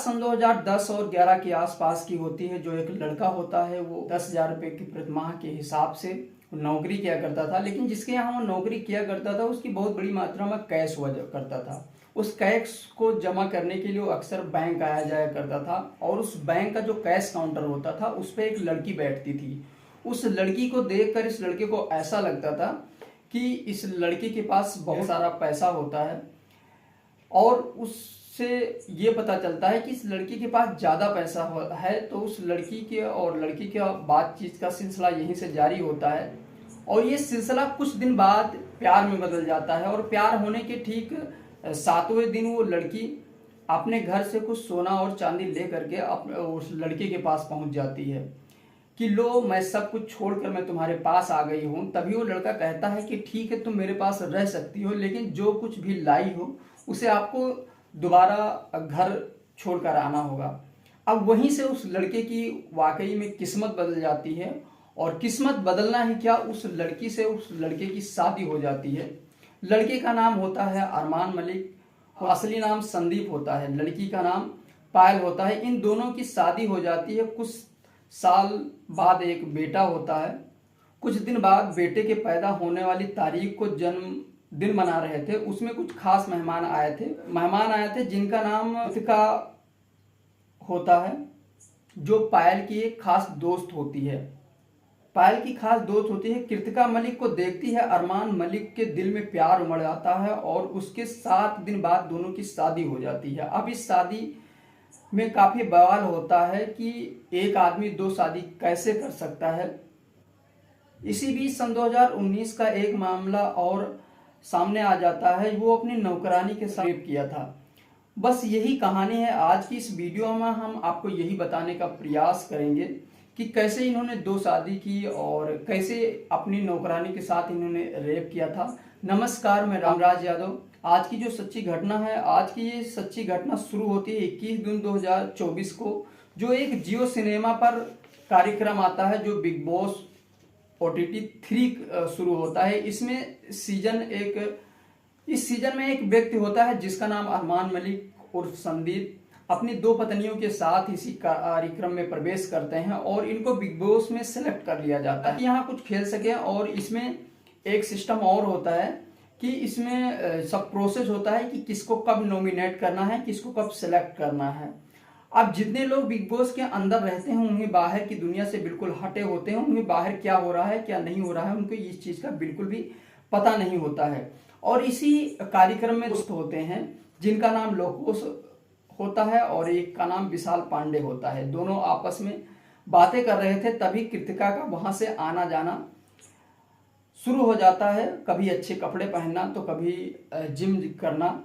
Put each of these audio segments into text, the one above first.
सन 2010 और 11 के आसपास की होती है। जो एक लड़का होता है वो 10,000 रुपये की प्रतिमाह के हिसाब से नौकरी किया करता था, लेकिन जिसके यहाँ वो नौकरी किया करता था उसकी बहुत बड़ी मात्रा में कैश हुआ करता था। उस कैश को जमा करने के लिए वो अक्सर बैंक आया जाया करता था, और उस बैंक का जो कैश काउंटर होता था उस पर एक लड़की बैठती थी। उस लड़की को देखकर इस लड़के को ऐसा लगता था कि इस लड़की के पास बहुत सारा पैसा होता है, और उससे ये पता चलता है कि इस लड़की के पास ज़्यादा पैसा है। तो उस लड़की के और लड़की के बातचीत का सिलसिला यहीं से जारी होता है, और ये सिलसिला कुछ दिन बाद प्यार में बदल जाता है। और प्यार होने के ठीक 7वें दिन वो लड़की अपने घर से कुछ सोना और चांदी ले करके उस लड़के के पास पहुंच जाती है कि लो, मैं सब कुछ छोड़कर मैं तुम्हारे पास आ गई हूँ। तभी वो लड़का कहता है कि ठीक है, तुम मेरे पास रह सकती हो, लेकिन जो कुछ भी लाई हो उसे आपको दोबारा घर छोड़कर आना होगा। अब वहीं से उस लड़के की वाकई में किस्मत बदल जाती है, और किस्मत बदलना ही क्या, उस लड़की से उस लड़के की शादी हो जाती है। लड़के का नाम होता है अरमान मलिक, असली नाम संदीप होता है, लड़की का नाम पायल होता है। इन दोनों की शादी हो जाती है। कुछ साल बाद एक बेटा होता है। कुछ दिन बाद बेटे के पैदा होने वाली तारीख को जन्मदिन मना रहे थे, उसमें कुछ खास मेहमान आए थे जिनका नाम कृतिका होता है, जो पायल की एक खास दोस्त होती है। पायल की खास दोस्त होती है। कृतिका मलिक को देखती है, अरमान मलिक के दिल में प्यार उमड़ आता है, और उसके 7 दिन बाद दोनों की शादी हो जाती है। अब इस शादी में काफी बवाल होता है कि एक आदमी 2 शादी कैसे कर सकता है। इसी बीच सन 2019 का एक मामला और सामने आ जाता है। वो अपनी नौकरानी के साथ रेप किया था। बस यही कहानी है। आज की इस वीडियो में हम आपको यही बताने का प्रयास करेंगे कि कैसे इन्होंने 2 शादी की और कैसे अपनी नौकरानी के साथ इन्होंने रेप किया था। नमस्कार, मैं रामराज यादव। आज की जो सच्ची घटना है, आज की ये सच्ची घटना शुरू होती है 21 जून 2024 को, जो एक जियो सिनेमा पर कार्यक्रम आता है जो बिग बॉस OTT 3 शुरू होता है। इस सीजन में एक व्यक्ति होता है जिसका नाम अरमान मलिक उर्फ संदीप अपनी 2 पत्नियों के साथ इसी कार्यक्रम में प्रवेश करते हैं, और इनको बिग बॉस में सेलेक्ट कर लिया जाता है कि यहाँ कुछ खेल सके। और इसमें एक सिस्टम और होता है कि इसमें सब प्रोसेस होता है कि किसको कब नॉमिनेट करना है, किसको कब सेलेक्ट करना है। अब जितने लोग बिग बॉस के अंदर रहते हैं उन्हें बाहर की दुनिया से बिल्कुल हटे होते हैं, उन्हें बाहर क्या हो रहा है क्या नहीं हो रहा है उनको इस चीज का बिल्कुल भी पता नहीं होता है। और इसी कार्यक्रम में दोस्त होते हैं जिनका नाम लोकोस होता है और एक का नाम विशाल पांडे होता है। दोनों आपस में बातें कर रहे थे, तभी कृतिका का वहां से आना जाना शुरू हो जाता है। कभी अच्छे कपड़े पहनना तो कभी जिम करना।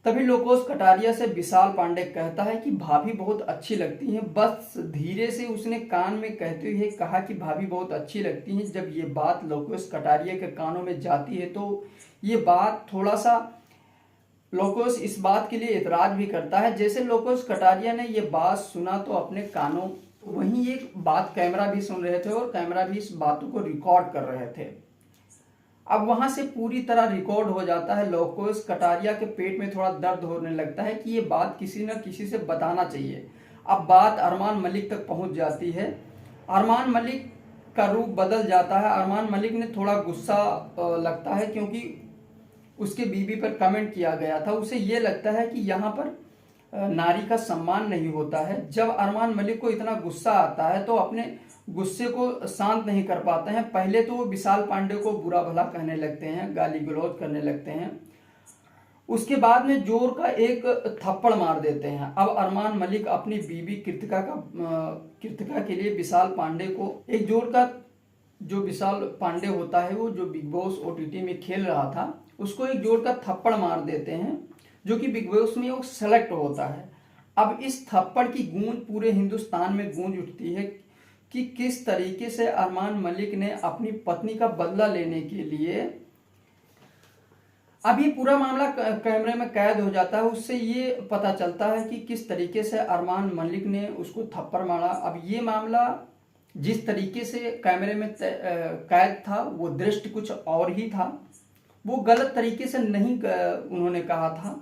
तभी लोकोस कटारिया से विशाल पांडे कहता है कि भाभी बहुत अच्छी लगती हैं। बस धीरे से उसने कान में कहते हुए कहा कि भाभी बहुत अच्छी लगती हैं। जब ये बात लोकोस कटारिया के कानों में जाती है तो ये बात थोड़ा सा लोकोस इस बात के लिए एतराज भी करता है। जैसे लोकोस कटारिया ने ये बात सुना तो अपने कानों वहीं एक बात कैमरा भी सुन रहे थे और कैमरा भी इस बातों को रिकॉर्ड कर रहे थे। अब वहां से पूरी तरह रिकॉर्ड हो जाता है। लोकोस कटारिया के पेट में थोड़ा दर्द होने लगता है कि ये बात किसी न किसी से बताना चाहिए। अब बात अरमान मलिक तक पहुंच जाती है। अरमान मलिक का रूप बदल जाता है। अरमान मलिक ने थोड़ा गुस्सा लगता है क्योंकि उसके बीवी पर कमेंट किया गया था। उसे ये लगता है कि यहाँ पर नारी का सम्मान नहीं होता है। जब अरमान मलिक को इतना गुस्सा आता है तो अपने गुस्से को शांत नहीं कर पाते हैं। पहले तो वो विशाल पांडे को बुरा भला कहने लगते हैं, गाली गलौज करने लगते हैं। उसके बाद में जोर का एक थप्पड़ मार देते हैं। अब अरमान मलिक अपनी बीवी कृतिका के लिए विशाल पांडे को एक जोर का, जो विशाल पांडे होता है वो जो बिग बॉस OTT में खेल रहा था, उसको एक जोर का थप्पड़ मार देते हैं, जो कि बिग बॉस में वो सेलेक्ट होता है। अब इस थप्पड़ की गूंज पूरे हिंदुस्तान में गूंज उठती है कि किस तरीके से अरमान मलिक ने अपनी पत्नी का बदला लेने के लिए, अब ये पूरा मामला कैमरे में कैद हो जाता है। उससे ये पता चलता है कि किस तरीके से अरमान मलिक ने उसको थप्पड़ मारा। अब ये मामला जिस तरीके से कैमरे में कैद था वो दृश्य कुछ और ही था। वो गलत तरीके से नहीं उन्होंने कहा था।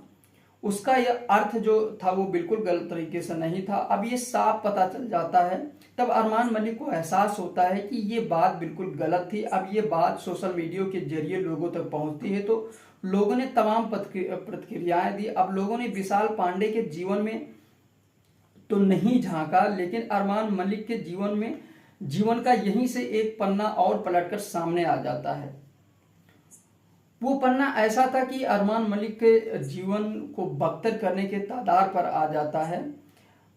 उसका यह अर्थ जो था वो बिल्कुल गलत तरीके से नहीं था। अब ये साफ पता चल जाता है, तब अरमान मलिक को एहसास होता है कि ये बात बिल्कुल गलत थी। अब ये बात सोशल मीडिया के जरिए लोगों तक पहुंचती है, तो लोगों ने तमाम प्रतिक्रियाएं दी। अब लोगों ने विशाल पांडे के जीवन में तो नहीं झांका, लेकिन अरमान मलिक के जीवन का यहीं से एक पन्ना और पलटकर सामने आ जाता है। वो पन्ना ऐसा था कि अरमान मलिक के जीवन को बदतर करने के तादार पर आ जाता है।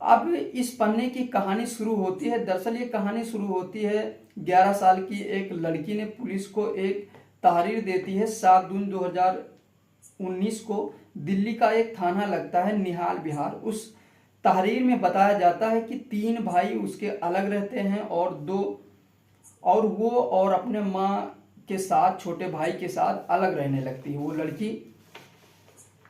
अब इस पन्ने की कहानी शुरू होती है। दरअसल ये कहानी शुरू होती है 11 साल की एक लड़की ने पुलिस को एक तहरीर देती है। 7 जून 2019 को दिल्ली का एक थाना लगता है निहाल विहार। उस तहरीर में बताया जाता है कि 3 भाई उसके अलग रहते हैं और वो और अपने माँ के साथ, छोटे भाई के साथ अलग रहने लगती है। वो लड़की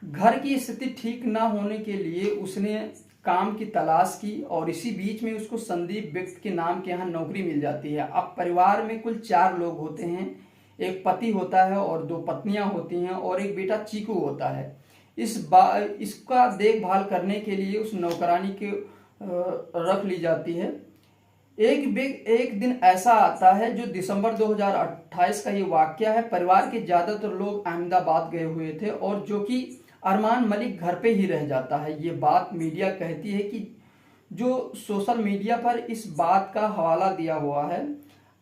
घर की स्थिति ठीक ना होने के लिए उसने काम की तलाश की और इसी बीच में उसको संदीप व्यक्ति के नाम के यहाँ नौकरी मिल जाती है। अब परिवार में कुल 4 लोग होते हैं। एक पति होता है और 2 पत्नियां होती हैं और एक बेटा चीकू होता है। इसका देखभाल करने के लिए उस नौकरानी के रख ली जाती है। एक दिन ऐसा आता है जो दिसंबर 2028 का ये वाकया है। परिवार के ज्यादातर लोग अहमदाबाद गए हुए थे और जो कि अरमान मलिक घर पे ही रह जाता है। ये बात मीडिया कहती है कि जो सोशल मीडिया पर इस बात का हवाला दिया हुआ है।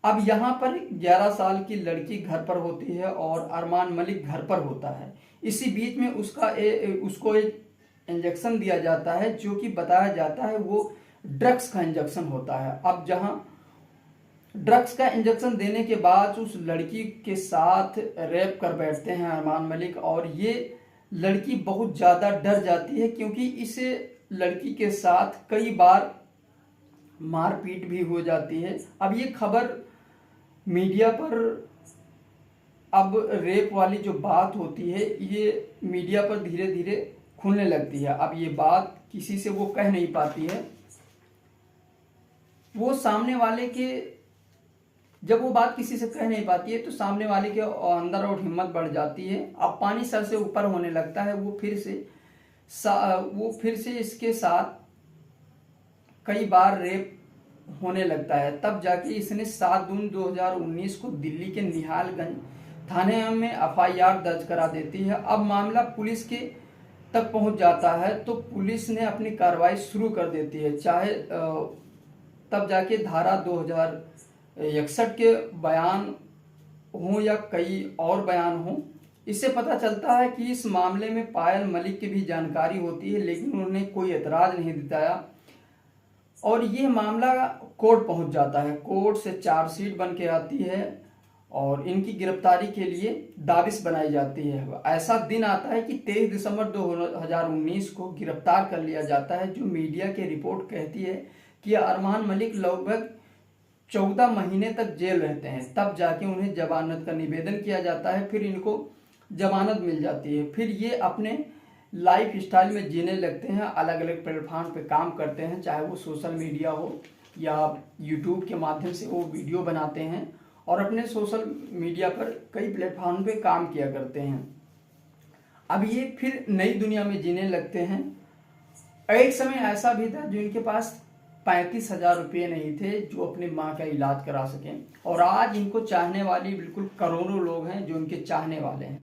अब यहाँ पर 11 साल की लड़की घर पर होती है और अरमान मलिक घर पर होता है। इसी बीच में उसको एक इंजेक्शन दिया जाता है जो कि बताया जाता है वो ड्रग्स का इंजेक्शन होता है। अब जहां ड्रग्स का इंजेक्शन देने के बाद उस लड़की के साथ रेप कर बैठते हैं अरमान मलिक और ये लड़की बहुत ज़्यादा डर जाती है क्योंकि इस लड़की के साथ कई बार मारपीट भी हो जाती है। अब ये खबर मीडिया पर, अब रेप वाली जो बात होती है ये मीडिया पर धीरे धीरे खुलने लगती है। अब ये बात किसी से वो कह नहीं पाती है। वो सामने वाले के, जब वो बात किसी से कह नहीं पाती है तो सामने वाले के अंदर और हिम्मत बढ़ जाती है। अब पानी सर से ऊपर होने लगता है। वो फिर से इसके साथ कई बार रेप होने लगता है। तब जाके इसने 7 जून 2019 को दिल्ली के निहालगंज थाने में FIR दर्ज करा देती है। अब मामला पुलिस के तक पहुंच जाता है तो पुलिस ने अपनी कार्रवाई शुरू कर देती है। चाहे तब जाके धारा 2061 के बयान हों या कई और बयान हों, इससे पता चलता है कि इस मामले में पायल मलिक की भी जानकारी होती है, लेकिन उन्होंने कोई एतराज नहीं दिखाया और ये मामला कोर्ट पहुंच जाता है। कोर्ट से चार्जशीट बन के आती है और इनकी गिरफ्तारी के लिए दाविश बनाई जाती है। ऐसा दिन आता है कि 23 दिसंबर 2019 को गिरफ्तार कर लिया जाता है। जो मीडिया की रिपोर्ट कहती है कि अरमान मलिक लगभग 14 महीने तक जेल रहते हैं। तब जाके उन्हें जमानत का निवेदन किया जाता है, फिर इनको जमानत मिल जाती है। फिर ये अपने लाइफ स्टाइल में जीने लगते हैं, अलग अलग प्लेटफॉर्म पे काम करते हैं, चाहे वो सोशल मीडिया हो या यूट्यूब के माध्यम से वो वीडियो बनाते हैं और अपने सोशल मीडिया पर कई प्लेटफॉर्म पे काम किया करते हैं। अब ये फिर नई दुनिया में जीने लगते हैं। एक समय ऐसा भी था जो इनके पास 35,000 रुपये नहीं थे जो अपनी माँ का इलाज करा सकें और आज इनको चाहने वाली बिल्कुल करोड़ों लोग हैं जो इनके चाहने वाले हैं।